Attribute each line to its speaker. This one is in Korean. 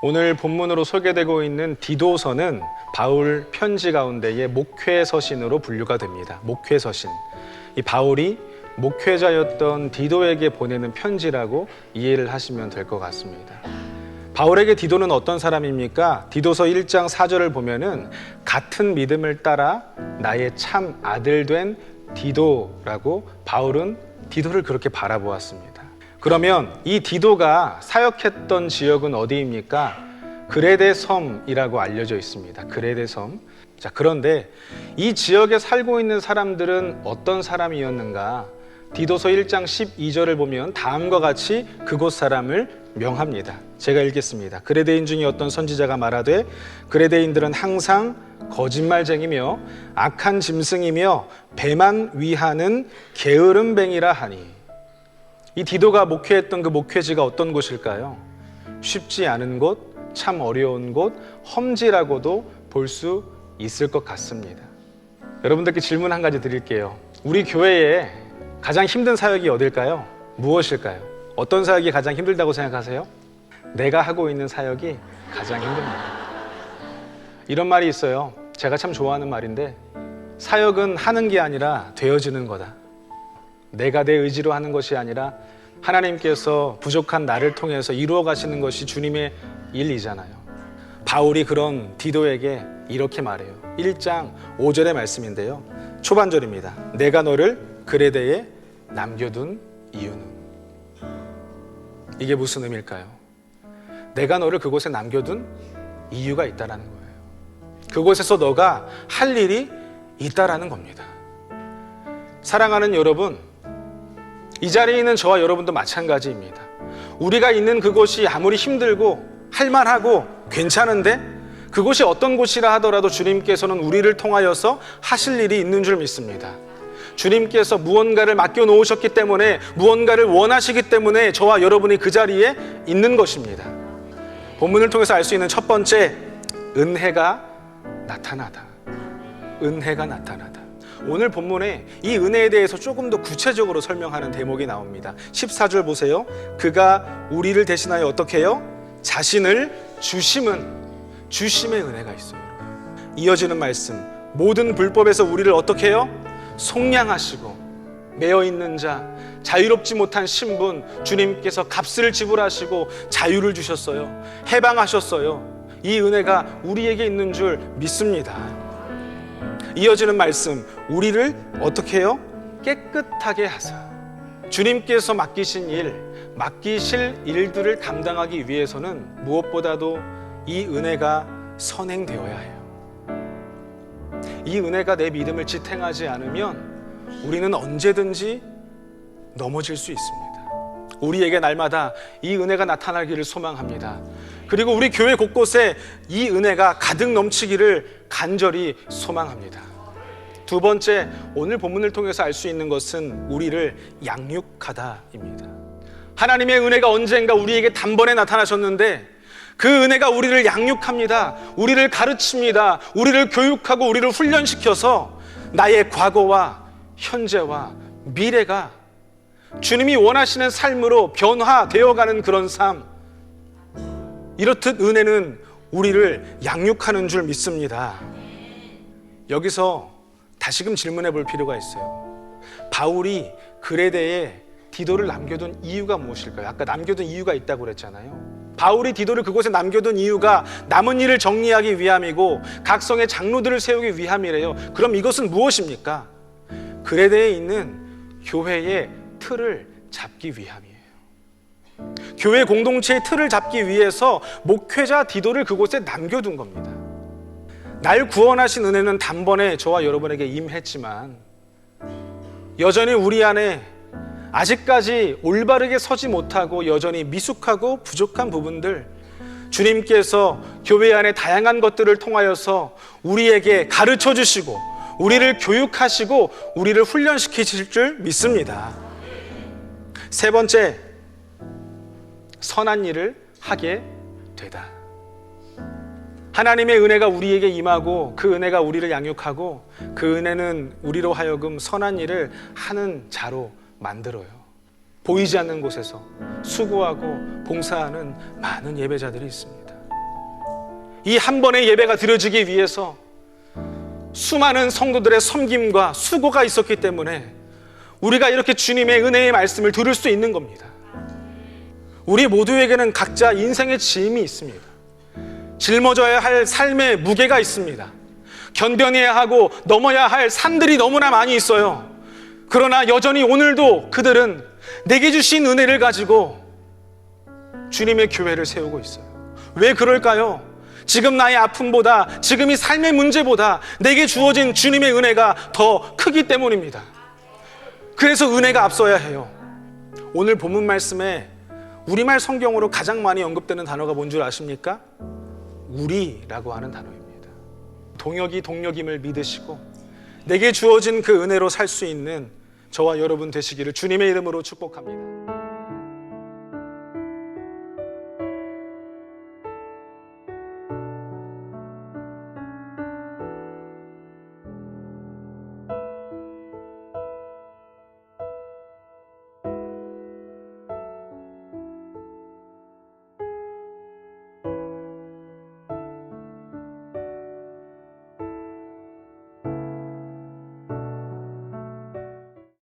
Speaker 1: 오늘 본문으로 소개되고 있는 디도서는 바울 편지 가운데의 목회서신으로 분류가 됩니다. 목회서신. 이 바울이 목회자였던 디도에게 보내는 편지라고 이해를 하시면 될 것 같습니다. 바울에게 디도는 어떤 사람입니까? 디도서 1장 4절을 보면은 같은 믿음을 따라 나의 참 아들 된 디도라고 바울은 디도를 그렇게 바라보았습니다. 그러면 이 디도가 사역했던 지역은 어디입니까? 그레데 섬이라고 알려져 있습니다. 그레데 섬. 자, 그런데 이 지역에 살고 있는 사람들은 어떤 사람이었는가? 디도서 1장 12절을 보면 다음과 같이 그곳 사람을 명합니다. 제가 읽겠습니다. 그레데인 중에 어떤 선지자가 말하되 그레데인들은 항상 거짓말쟁이며 악한 짐승이며 배만 위하는 게으름뱅이라 하니. 이 디도가 목회했던 그 목회지가 어떤 곳일까요? 쉽지 않은 곳, 참 어려운 곳, 험지라고도 볼 수 있을 것 같습니다. 여러분들께 질문 한 가지 드릴게요. 우리 교회에 가장 힘든 사역이 어딜까요? 무엇일까요? 어떤 사역이 가장 힘들다고 생각하세요? 내가 하고 있는 사역이 가장 힘듭니다. 이런 말이 있어요. 제가 참 좋아하는 말인데, 사역은 하는 게 아니라 되어지는 거다. 내가 내 의지로 하는 것이 아니라 하나님께서 부족한 나를 통해서 이루어 가시는 것이 주님의 일이잖아요. 바울이 그런 디도에게 이렇게 말해요. 1장 5절의 말씀인데요. 초반절입니다. 내가 너를 그레데에 남겨둔 이유는. 이게 무슨 의미일까요? 내가 너를 그곳에 남겨둔 이유가 있다라는 거예요. 그곳에서 너가 할 일이 있다라는 겁니다. 사랑하는 여러분, 이 자리에 있는 저와 여러분도 마찬가지입니다. 우리가 있는 그곳이 아무리 힘들고 할만하고 괜찮은데 그곳이 어떤 곳이라 하더라도 주님께서는 우리를 통하여서 하실 일이 있는 줄 믿습니다. 주님께서 무언가를 맡겨놓으셨기 때문에, 무언가를 원하시기 때문에 저와 여러분이 그 자리에 있는 것입니다. 본문을 통해서 알 수 있는 첫 번째, 은혜가 나타나다. 은혜가 나타나다. 오늘 본문에 이 은혜에 대해서 조금 더 구체적으로 설명하는 대목이 나옵니다. 14절 보세요. 그가 우리를 대신하여 어떻게 해요? 자신을 주심의 은혜가 있어요. 이어지는 말씀, 모든 불법에서 우리를 어떻게 해요? 속량하시고 매여있는 자, 자유롭지 못한 신분, 주님께서 값을 지불하시고 자유를 주셨어요. 해방하셨어요. 이 은혜가 우리에게 있는 줄 믿습니다. 이어지는 말씀, 우리를 어떻게 해요? 깨끗하게 하사. 주님께서 맡기실 일들을 감당하기 위해서는 무엇보다도 이 은혜가 선행되어야 해요. 이 은혜가 내 믿음을 지탱하지 않으면 우리는 언제든지 넘어질 수 있습니다. 우리에게 날마다 이 은혜가 나타나기를 소망합니다. 그리고 우리 교회 곳곳에 이 은혜가 가득 넘치기를 간절히 소망합니다. 두 번째, 오늘 본문을 통해서 알 수 있는 것은 우리를 양육하다입니다. 하나님의 은혜가 언젠가 우리에게 단번에 나타나셨는데 그 은혜가 우리를 양육합니다. 우리를 가르칩니다. 우리를 교육하고 우리를 훈련시켜서 나의 과거와 현재와 미래가 주님이 원하시는 삶으로 변화되어가는 그런 삶, 이렇듯 은혜는 우리를 양육하는 줄 믿습니다. 여기서 다시금 질문해 볼 필요가 있어요. 바울이 그레데에 디도를 남겨둔 이유가 무엇일까요? 아까 남겨둔 이유가 있다고 그랬잖아요. 바울이 디도를 그곳에 남겨둔 이유가 남은 일을 정리하기 위함이고 각성의 장로들을 세우기 위함이래요. 그럼 이것은 무엇입니까? 그레데에 있는 교회의 틀을 잡기 위함이에요. 교회 공동체의 틀을 잡기 위해서 목회자 디도를 그곳에 남겨둔 겁니다. 날 구원하신 은혜는 단번에 저와 여러분에게 임했지만 여전히 우리 안에 아직까지 올바르게 서지 못하고 여전히 미숙하고 부족한 부분들, 주님께서 교회 안에 다양한 것들을 통하여서 우리에게 가르쳐 주시고 우리를 교육하시고 우리를 훈련시키실 줄 믿습니다. 세 번째, 선한 일을 하게 되다. 하나님의 은혜가 우리에게 임하고 그 은혜가 우리를 양육하고 그 은혜는 우리로 하여금 선한 일을 하는 자로 만들어요. 보이지 않는 곳에서 수고하고 봉사하는 많은 예배자들이 있습니다. 이 한 번의 예배가 드려지기 위해서 수많은 성도들의 섬김과 수고가 있었기 때문에 우리가 이렇게 주님의 은혜의 말씀을 들을 수 있는 겁니다. 우리 모두에게는 각자 인생의 짐이 있습니다. 짊어져야 할 삶의 무게가 있습니다. 견뎌내야 하고 넘어야 할 산들이 너무나 많이 있어요. 그러나 여전히 오늘도 그들은 내게 주신 은혜를 가지고 주님의 교회를 세우고 있어요. 왜 그럴까요? 지금 나의 아픔보다, 지금 이 삶의 문제보다 내게 주어진 주님의 은혜가 더 크기 때문입니다. 그래서 은혜가 앞서야 해요. 오늘 본문 말씀에 우리말 성경으로 가장 많이 언급되는 단어가 뭔 줄 아십니까? 우리라고 하는 단어입니다. 동역이 동력임을 믿으시고 내게 주어진 그 은혜로 살 수 있는 저와 여러분 되시기를 주님의 이름으로 축복합니다.